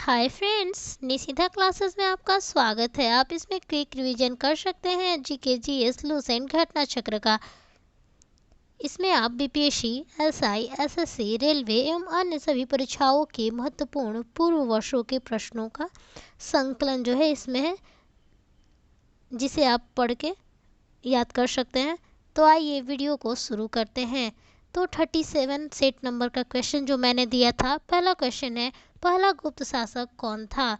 Hi friends, निशिथा classes में आपका स्वागत है। आप इसमें क्विक रिवीजन कर सकते हैं जीके, जीएस, लूसेंट, घटना चक्र का। इसमें आप बीपीएससी, एसआई, एसएससी, रेलवे एवं अन्य सभी परीक्षाओं के महत्वपूर्ण पूर्व वर्षों के प्रश्नों का संकलन जो है इसमें है, जिसे आप पढ़ के याद कर सकते हैं। तो आइए वीडियो को शुरू करते हैं। तो 37 सेट नंबर का क्वेश्चन जो मैंने दिया था, पहला क्वेश्चन है, पहला गुप्त शासक कौन था?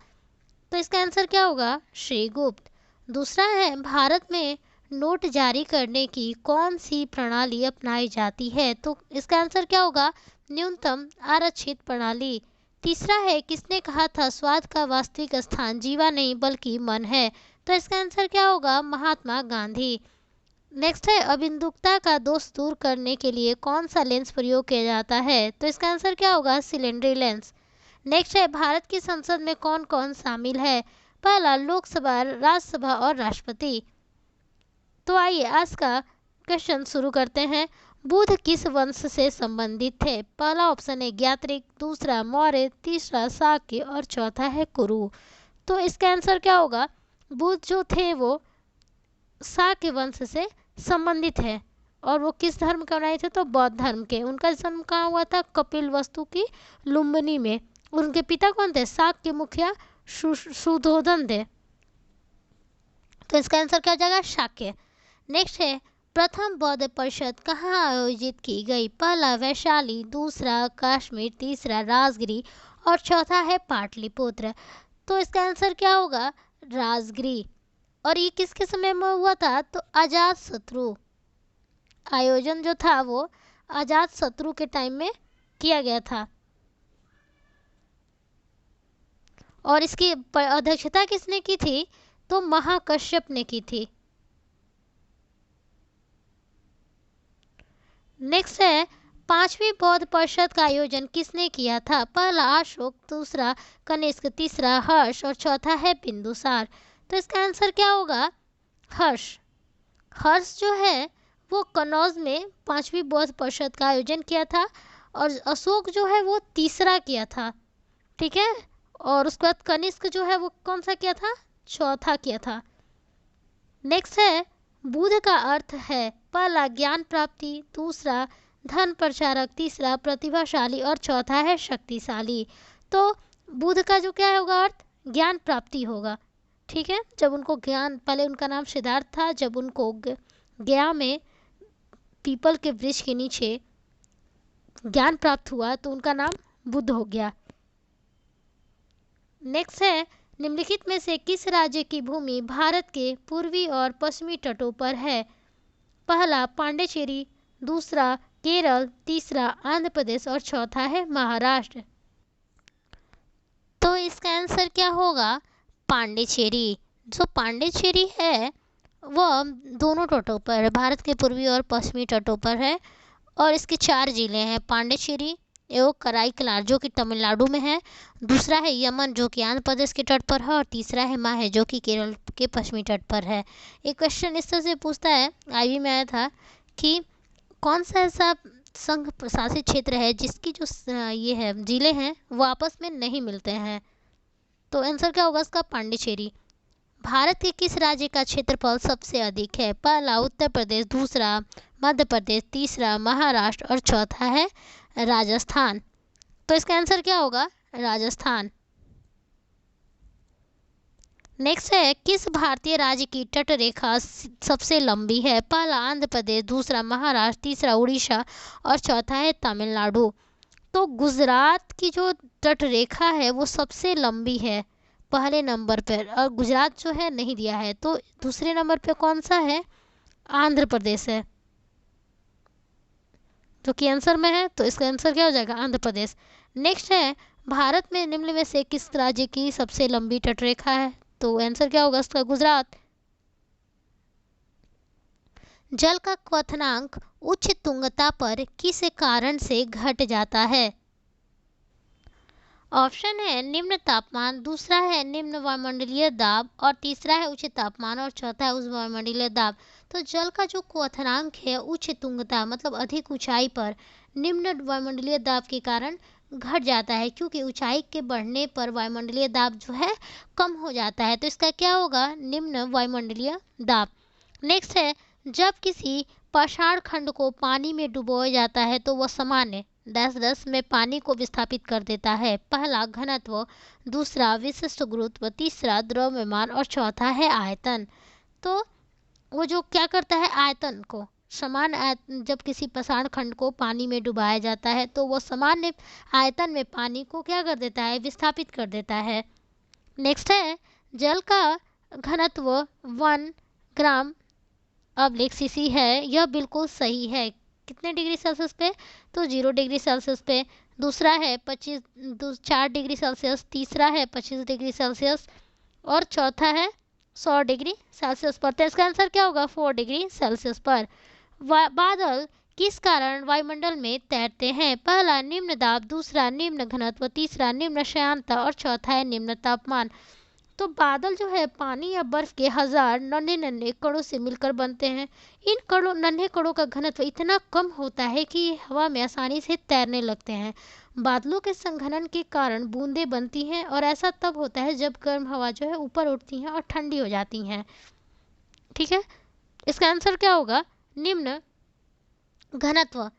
तो इसका आंसर क्या होगा? श्रीगुप्त। दूसरा है, भारत में नोट जारी करने की कौन सी प्रणाली अपनाई जाती है? तो इसका आंसर क्या होगा? न्यूनतम आरक्षित प्रणाली। तीसरा है, किसने कहा था स्वाद का वास्तविक स्थान जीवा नहीं बल्कि मन है? तो इसका आंसर क्या होगा? महात्मा गांधी। नेक्स्ट है, अबिंदुकता का दोष दूर करने के लिए कौन सा लेंस प्रयोग किया जाता है? तो इसका आंसर क्या होगा? सिलेंडरी लेंस। नेक्स्ट है, भारत की संसद में कौन कौन शामिल है? पहला, लोकसभा, राज्यसभा और राष्ट्रपति। तो आइए आज का क्वेश्चन शुरू करते हैं। बुद्ध किस वंश से संबंधित थे? पहला ऑप्शन है ज्ञात्रिक, दूसरा मौर्य, तीसरा शाक्य और चौथा है कुरु। तो इसका आंसर क्या होगा? बुद्ध जो थे वो शाक्य वंश से संबंधित है और वो किस धर्म के बनाए थे? तो बौद्ध धर्म के। उनका जन्म कहाँ हुआ था? कपिलवस्तु की लुम्बिनी में। उनके पिता कौन थे? शाक्य मुखिया सुधोधन थे। तो इसका आंसर क्या हो जाएगा? शाक्य। नेक्स्ट है, प्रथम बौद्ध परिषद कहाँ आयोजित की गई? पहला वैशाली, दूसरा कश्मीर, तीसरा राजगिरी और चौथा है पाटलिपुत्र। तो इसका आंसर क्या होगा? राजगिरी। और ये किसके समय में हुआ था? तो अजात शत्रु। आयोजन जो था वो अजात शत्रु के टाइम में किया गया था। और इसकी अध्यक्षता किसने की थी? तो महाकश्यप ने की थी। नेक्स्ट है, पांचवी बौद्ध परिषद का आयोजन किसने किया था? पहला अशोक, दूसरा कनिष्क, तीसरा हर्ष और चौथा है बिंदुसार। तो इसका आंसर क्या होगा? हर्ष। हर्ष जो है वो कनौज में पांचवी बौद्ध परिषद का आयोजन किया था और अशोक जो है वो तीसरा किया था। ठीक है। और उसके बाद कनिष्क जो है वो कौन सा किया था? चौथा किया था। नेक्स्ट है, बुद्ध का अर्थ है पहला ज्ञान प्राप्ति, दूसरा धन प्रचारक, तीसरा प्रतिभाशाली और चौथा है शक्तिशाली। तो बुद्ध का जो क्या होगा अर्थ? ज्ञान प्राप्ति होगा। ठीक है। जब उनको ज्ञान, पहले उनका नाम सिद्धार्थ था, जब उनको गया में पीपल के वृक्ष के नीचे ज्ञान प्राप्त हुआ तो उनका नाम बुद्ध हो गया। नेक्स्ट है, निम्नलिखित में से किस राज्य की भूमि भारत के पूर्वी और पश्चिमी तटों पर है? पहला पांडिचेरी, दूसरा केरल, तीसरा आंध्र प्रदेश और चौथा है महाराष्ट्र। तो इसका आंसर क्या होगा? पांडिचेरी। जो पांडिचेरी है वह दोनों तटों पर है, भारत के पूर्वी और पश्चिमी तटों पर है। और इसके 4 जिले हैं, पांडिचेरी एवं कराईकलार जो कि तमिलनाडु में है, दूसरा है यमन जो कि आंध्र प्रदेश के तट पर है और तीसरा है माहे जो कि केरल के पश्चिमी तट पर है। एक क्वेश्चन इस तरह से पूछता है, आईवी में आया था कि कौन सा ऐसा संघ प्रशासित क्षेत्र है जिसकी जो ये है जिले हैं वो आपस में नहीं मिलते हैं? तो आंसर क्या होगा इसका? पांडिचेरी। भारत के किस राज्य का क्षेत्रफल सबसे अधिक है? पहला उत्तर प्रदेश, दूसरा मध्य प्रदेश, तीसरा महाराष्ट्र और चौथा है राजस्थान। तो इसका आंसर क्या होगा? राजस्थान। नेक्स्ट है, किस भारतीय राज्य की तट रेखा सबसे लंबी है? पहला आंध्र प्रदेश, दूसरा महाराष्ट्र, तीसरा उड़ीसा और चौथा है तमिलनाडु। तो गुजरात की जो तट रेखा है वो सबसे लंबी है पहले नंबर पर, और गुजरात जो है नहीं दिया है। तो दूसरे नंबर पे कौन सा है? आंध्र प्रदेश है जो कि आंसर में है। तो इसका आंसर क्या हो जाएगा? आंध्र प्रदेश। नेक्स्ट है, भारत में निम्न में से किस राज्य की सबसे लंबी तटरेखा है? तो आंसर क्या होगा इसका? गुजरात। जल का क्वथनांक उच्च तुंगता पर किस कारण से घट जाता है? ऑप्शन है निम्न तापमान, दूसरा है निम्न वायुमंडलीय दाब और तीसरा है उच्च तापमान और चौथा है उच्च वायुमंडलीय दाब। तो जल का जो क्वथनांक है उच्च तुंगता मतलब अधिक ऊंचाई पर निम्न वायुमंडलीय दाब के कारण घट जाता है, क्योंकि ऊंचाई के बढ़ने पर वायुमंडलीय दाब जो है कम हो जाता है। तो इसका क्या होगा, निम्न वायुमंडलीय दाब। नेक्स्ट है, जब किसी पाषाण खंड को पानी में डुबोया जाता है तो वह सामान्य दस दस में पानी को विस्थापित कर देता है। पहला घनत्व, दूसरा विशिष्ट गुरुत्व, तीसरा द्रव्यमान और चौथा है आयतन। तो वो जो क्या करता है, आयतन को समान जब किसी पाषाण खंड को पानी में डुबाया जाता है तो वो सामान्य आयतन में पानी को क्या कर देता है, विस्थापित कर देता है। नेक्स्ट है, जल का घनत्व 1 ग्राम/cc है। यह बिल्कुल सही है। कितने डिग्री सेल्सियस पे, तो 0 डिग्री सेल्सियस पे। दूसरा है 4 डिग्री सेल्सियस, तीसरा है 25 डिग्री सेल्सियस और चौथा है 100 डिग्री सेल्सियस पर। तो इसका आंसर क्या होगा, 4 डिग्री सेल्सियस पर। बादल किस कारण वायुमंडल में तैरते हैं? पहला निम्न दाब, दूसरा निम्न घनत्व, तीसरा निम्न श्यानता और चौथा है निम्न तापमान। तो बादल जो है पानी या बर्फ के हजार नन्हे नन्हे कणों से मिलकर बनते हैं। इन कणों नन्हे कणों का घनत्व इतना कम होता है कि हवा में आसानी से तैरने लगते हैं। बादलों के संघनन के कारण बूंदें बनती हैं और ऐसा तब होता है जब गर्म हवा जो है ऊपर उठती है और ठंडी हो जाती हैं। ठीक है, इसका आंसर क्या होगा, निम्न घनत्व।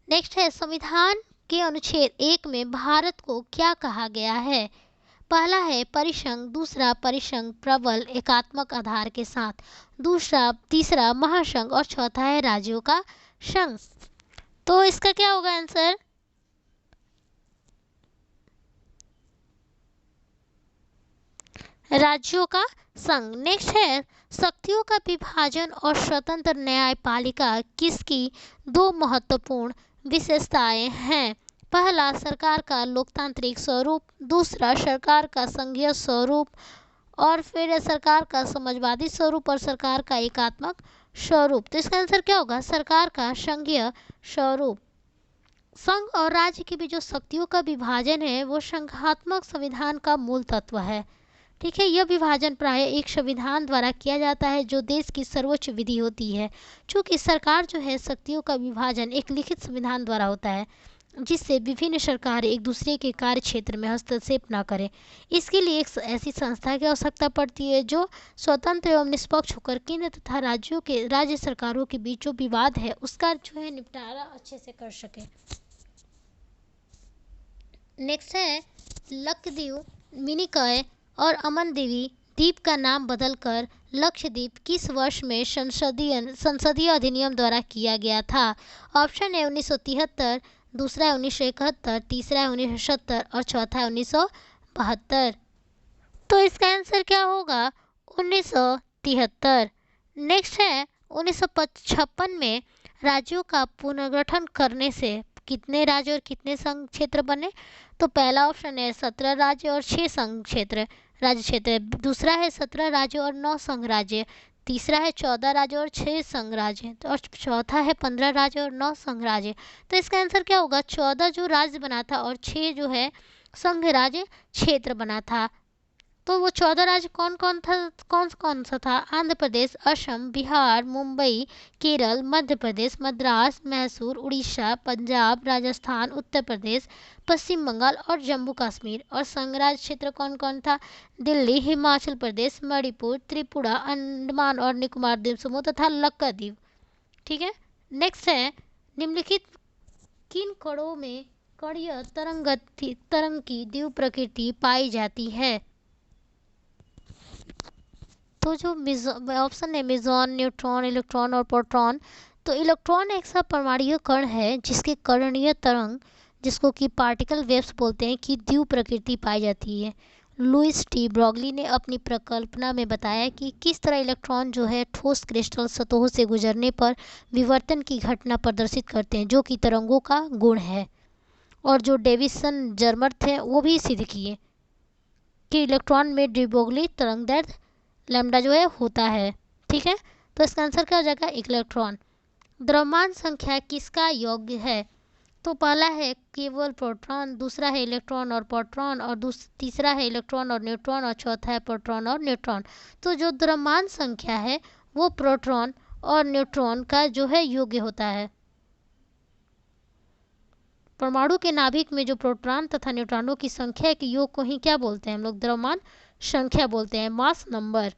नेक्स्ट है, संविधान के अनुच्छेद 1 में भारत को क्या कहा गया है? पहला है परिसंघ, दूसरा परिसंघ प्रबल एकात्मक आधार के साथ, तीसरा महासंघ और चौथा है राज्यों का संघ। तो इसका क्या होगा आंसर, राज्यों का संघ। नेक्स्ट है, शक्तियों का विभाजन और स्वतंत्र न्यायपालिका किसकी दो महत्वपूर्ण विशेषताएं हैं? पहला सरकार का लोकतांत्रिक स्वरूप, दूसरा सरकार का संघीय स्वरूप और फिर सरकार का समाजवादी स्वरूप और सरकार का एकात्मक स्वरूप। तो इसका आंसर क्या होगा, सरकार का संघीय स्वरूप। संघ और राज्य के बीच जो शक्तियों का विभाजन है वो संघात्मक संविधान का मूल तत्व है। ठीक है, यह विभाजन प्राय एक संविधान द्वारा किया जाता है जो देश की सर्वोच्च विधि होती है। चूँकि सरकार जो है शक्तियों का विभाजन एक लिखित संविधान द्वारा होता है जिससे विभिन्न सरकारें एक दूसरे के कार्य क्षेत्र में हस्तक्षेप न करें। इसके लिए एक ऐसी संस्था की आवश्यकता पड़ती है जो स्वतंत्र एवं निष्पक्ष होकर केंद्र तथा राज्य सरकारों के बीच जो विवाद है उसका जो है निपटारा अच्छे से कर सके। नेक्स्ट है, लक्षद्वीप, मिनिकॉय और अमन द्वीप का नाम बदलकर लक्षद्वीप किस वर्ष में संसदीय अधिनियम द्वारा किया गया था? ऑप्शन है 1973, दूसरा है 1971, तीसरा है 1970 और चौथा है 1972। तो इसका आंसर क्या होगा, 1973। नेक्स्ट है, 1956 में राज्यों का पुनर्गठन करने से कितने राज्य और कितने संघ क्षेत्र बने? तो पहला ऑप्शन है 17 राज्य और 6 संघ राज्य क्षेत्र, दूसरा है 17 राज्य और 9 संघ राज्य, तीसरा है 14 राज्य और 6 संघ राज्य और चौथा है 15 राज्य और 9 संघ राज्य। तो इसका आंसर क्या होगा, 14 जो राज्य बना था और 6 जो है संघ राज्य क्षेत्र बना था। तो वो 14 राज्य कौन कौन सा था? आंध्र प्रदेश, असम, बिहार, मुंबई, केरल, मध्य प्रदेश, मद्रास, मैसूर, उड़ीसा, पंजाब, राजस्थान, उत्तर प्रदेश, पश्चिम बंगाल और जम्मू कश्मीर। और संघ राज्य क्षेत्र कौन कौन था? दिल्ली, हिमाचल प्रदेश, मणिपुर, त्रिपुरा, अंडमान और निकोबार द्वीप समूह तथा लक्षद्वीप। ठीक है, नेक्स्ट है, निम्नलिखित किन कणों में कणीय तरंग की द्वीप प्रकृति पाई जाती है? तो जो ऑप्शन है मेसॉन, न्यूट्रॉन, इलेक्ट्रॉन और प्रोटॉन। तो इलेक्ट्रॉन एक परमाणु कण है जिसके कणीय तरंग, जिसको कि पार्टिकल वेव्स बोलते हैं, की द्विव प्रकृति पाई जाती है। लुईस टी ब्रोगली ने अपनी परिकल्पना में बताया कि किस तरह इलेक्ट्रॉन जो है ठोस क्रिस्टल सतहों से गुजरने पर विवर्तन की घटना प्रदर्शित करते हैं जो कि तरंगों का गुण है। और जो डेविसन जर्मर थे वो भी सिद्ध किए कि इलेक्ट्रॉन में डी ब्रोगली तरंगदैर्घ्य लैम्डा जो है होता है। ठीक है, तो इसका आंसर क्या हो जाएगा, इलेक्ट्रॉन। द्रव्यमान संख्या किसका योग्य है? तो पहला है केवल प्रोटॉन, दूसरा है इलेक्ट्रॉन और प्रोटॉन और तीसरा है इलेक्ट्रॉन और न्यूट्रॉन और चौथा है प्रोटॉन और न्यूट्रॉन। तो जो द्रव्यमान संख्या है वो प्रोटॉन और न्यूट्रॉन का जो है योग्य होता है। परमाणु के नाभिक में जो प्रोटॉन तथा न्यूट्रॉनों की संख्या के योग को ही क्या बोलते हैं हम लोग? द्रव्यमान संख्या बोलते हैं, मास नंबर।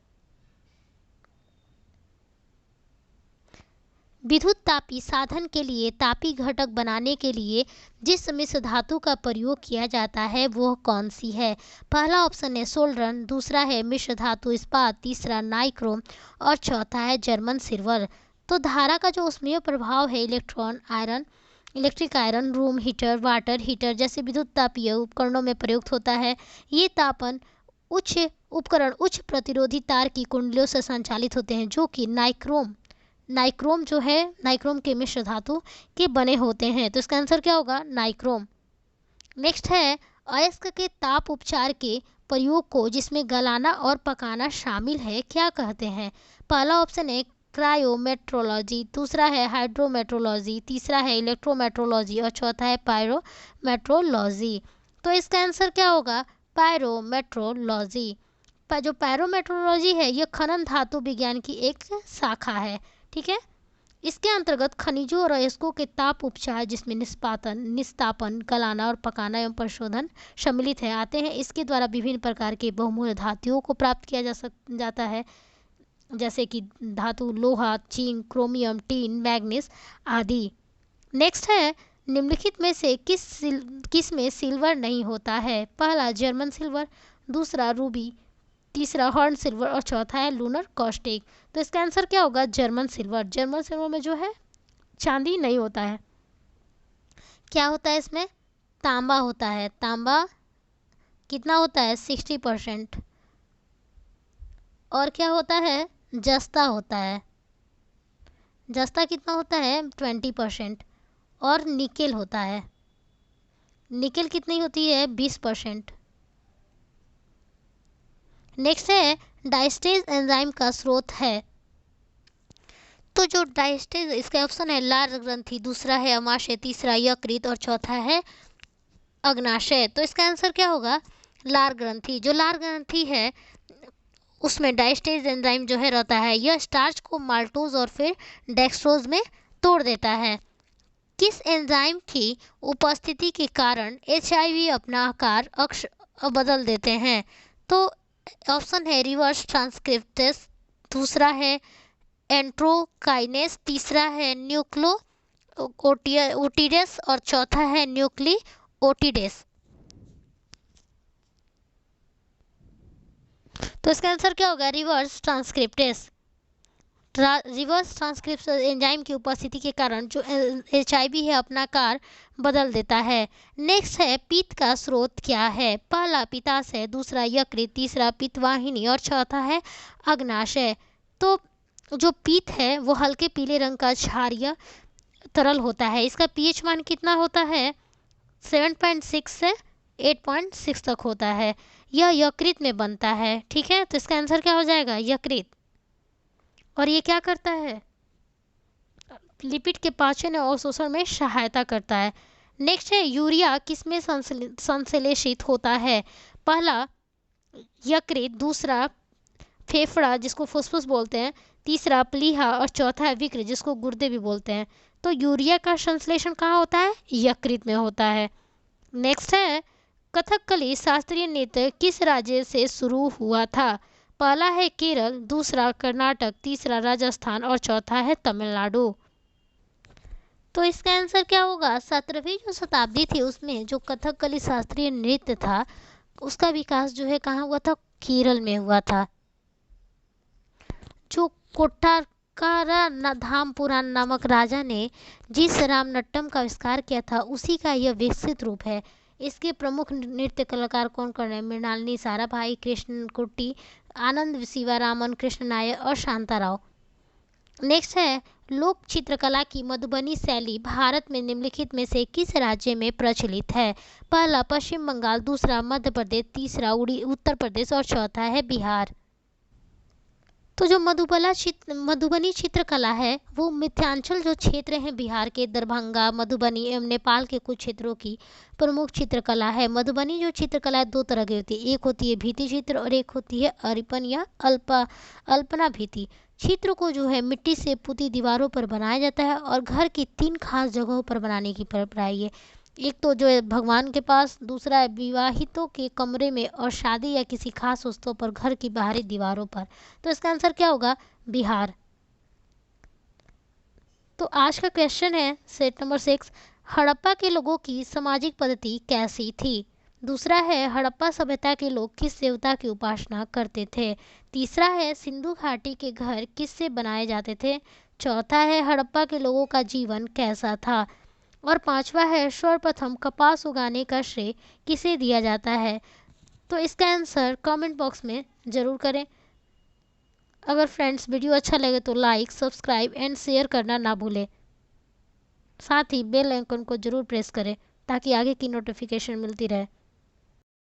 विद्युत तापी साधन के लिए तापी घटक बनाने के लिए जिस मिश्र धातु का प्रयोग किया जाता है वह कौन सी है? पहला ऑप्शन है सोल्डन, दूसरा है मिश्र धातु इस्पात, तीसरा नाइक्रोम और चौथा है जर्मन सिल्वर। तो धारा का जो ऊष्मीय प्रभाव है electron iron, electric iron, room heater, water heater जैसे विद्युत तापीय उपकरणों में प्रयुक्त होता है। ये तापन उच्च उपकरण उच्च प्रतिरोधी तार की कुंडलियों से संचालित होते हैं जो कि नाइक्रोम जो है नाइक्रोम के मिश्र धातु के बने होते हैं। तो इसका आंसर क्या होगा? नाइक्रोम। नेक्स्ट है अयस्क के ताप उपचार के प्रयोग को जिसमें गलाना और पकाना शामिल है क्या कहते हैं? पहला ऑप्शन है क्रायोमेट्रोलॉजी, दूसरा है हाइड्रोमेट्रोलॉजी, तीसरा है इलेक्ट्रोमेट्रोलॉजी और चौथा है पायरोमेट्रोलॉजी। तो इसका आंसर क्या होगा? पायरोमेट्रोलॉजी। जो पायरोमेट्रोलॉजी है यह खनन धातु विज्ञान की एक शाखा है। ठीक है, इसके अंतर्गत खनिजों और अयस्कों के ताप उपचार जिसमें निस्तापन, गलाना और पकाना एवं परिशोधन सम्मिलित है आते हैं। इसके द्वारा विभिन्न प्रकार के बहुमूल्य धातुओं को प्राप्त किया जाता है जैसे कि धातु लोहा, जिंक, क्रोमियम, टीन, मैग्नीज आदि। नेक्स्ट है निम्नलिखित में से किस में सिल्वर नहीं होता है? पहला जर्मन सिल्वर, दूसरा रूबी, तीसरा हॉर्न सिल्वर और चौथा है लूनर कॉस्टिक। तो इसका आंसर क्या होगा? German silver. जर्मन सिल्वर में जो है चांदी नहीं होता है। क्या होता है इसमें? तांबा होता है। तांबा कितना होता है? 60%। और क्या होता है? जस्ता होता है। जस्ता कितना होता है? 20%। और निकेल होता है। निकेल कितनी होती है? 20%। नेक्स्ट है डायस्टेज एंजाइम का स्रोत है। तो जो डायस्टेज इसका ऑप्शन है लार ग्रंथि, दूसरा है अमाशय, तीसरा यकृत और चौथा है अग्नाशय। तो इसका आंसर क्या होगा? लार ग्रंथि। जो लार ग्रंथि है उसमें डायस्टेज एंजाइम जो है रहता है, यह स्टार्च को माल्टोज और फिर डेक्सट्रोज में तोड़ देता है। किस एंजाइम की उपस्थिति के कारण HIV अपना आकार अक्ष बदल देते हैं? तो ऑप्शन है रिवर्स ट्रांसक्रिप्टेस, दूसरा है एंट्रोकाइनेस, तीसरा है न्यूक्लियोटिडेस और चौथा है न्यूक्लियोटिडेस। तो इसका आंसर क्या होगा? Reverse transcriptase. Reverse transcription enzyme की उपस्थिति के कारण जो HIV है अपना आकार बदल देता है। नेक्स्ट है पित्त का स्रोत क्या है? पहला पित्ताशय, दूसरा यकृत, तीसरा पित्तवाहिनी और चौथा है अग्नाशय। तो जो पित्त है वो हल्के पीले रंग का क्षारीय तरल होता है। इसका pH मान कितना होता है? 7.6 से 8.6 तक होता है। यह यकृत में बनता है। ठीक है, तो इसका आंसर क्या हो जाएगा? यकृत। और ये क्या करता है? लिपिड के पाचन और अवशोषण में सहायता करता है। नेक्स्ट है यूरिया किसमें संश्लेषित होता है? पहला यकृत, दूसरा फेफड़ा जिसको फुसफुस बोलते हैं, तीसरा प्लीहा और चौथा है विकृत जिसको गुर्दे भी बोलते हैं। तो यूरिया का संश्लेषण कहाँ होता है? यकृत में होता है। नेक्स्ट है कथकली शास्त्रीय नृत्य किस राज्य से शुरू हुआ था? पहला है केरल, दूसरा कर्नाटक, तीसरा राजस्थान और चौथा है तमिलनाडु। तो इसका आंसर क्या होगा? 17वीं जो शताब्दी थी उसमें जो कथकली शास्त्रीय नृत्य था उसका विकास जो है कहाँ हुआ था? केरल में हुआ था। जो कोट्टारकारा धामपुरान नामक राजा ने जिस रामनट्टम का आविष्कार किया था उसी का यह विकसित रूप है। इसके प्रमुख नृत्य कलाकार कौन कौन है? मृणालिनी साराभाई, कृष्ण कुट्टी, आनंद शिवारामन, कृष्ण नायर और शांताराव। नेक्स्ट है लोक चित्रकला की मधुबनी शैली भारत में निम्नलिखित में से किस राज्य में प्रचलित है? पहला पश्चिम बंगाल, दूसरा मध्य प्रदेश, तीसरा उत्तर प्रदेश और चौथा है बिहार। तो जो मधुबनी चित्रकला है वो मिथिलांचल जो क्षेत्र हैं बिहार के, दरभंगा, मधुबनी एवं नेपाल के कुछ क्षेत्रों की प्रमुख चित्रकला है। मधुबनी जो चित्रकला दो तरह की होती है, एक होती है भित्ति चित्र और एक होती है अरिपन या अल्पना भित्ति चित्र को जो है मिट्टी से पुती दीवारों पर बनाया जाता है और घर की 3 खास जगहों पर बनाने की परंपरा है। एक तो जो है भगवान के पास, दूसरा है विवाहितों के कमरे में, और शादी या किसी खास उत्सव पर घर की बाहरी दीवारों पर। तो इसका आंसर क्या होगा? बिहार। तो आज का क्वेश्चन है सेट नंबर 6, हड़प्पा के लोगों की सामाजिक पद्धति कैसी थी? दूसरा है हड़प्पा सभ्यता के लोग किस देवता की उपासना करते थे? तीसरा है सिंधु घाटी के घर किससे बनाए जाते थे? चौथा है हड़प्पा के लोगों का जीवन कैसा था? और पांचवा है सर्वप्रथम कपास उगाने का श्रेय किसे दिया जाता है? तो इसका आंसर कमेंट बॉक्स में ज़रूर करें। अगर फ्रेंड्स वीडियो अच्छा लगे तो लाइक, सब्सक्राइब एंड शेयर करना ना भूलें। साथ ही बेल आइकन को ज़रूर प्रेस करें ताकि आगे की नोटिफिकेशन मिलती रहे।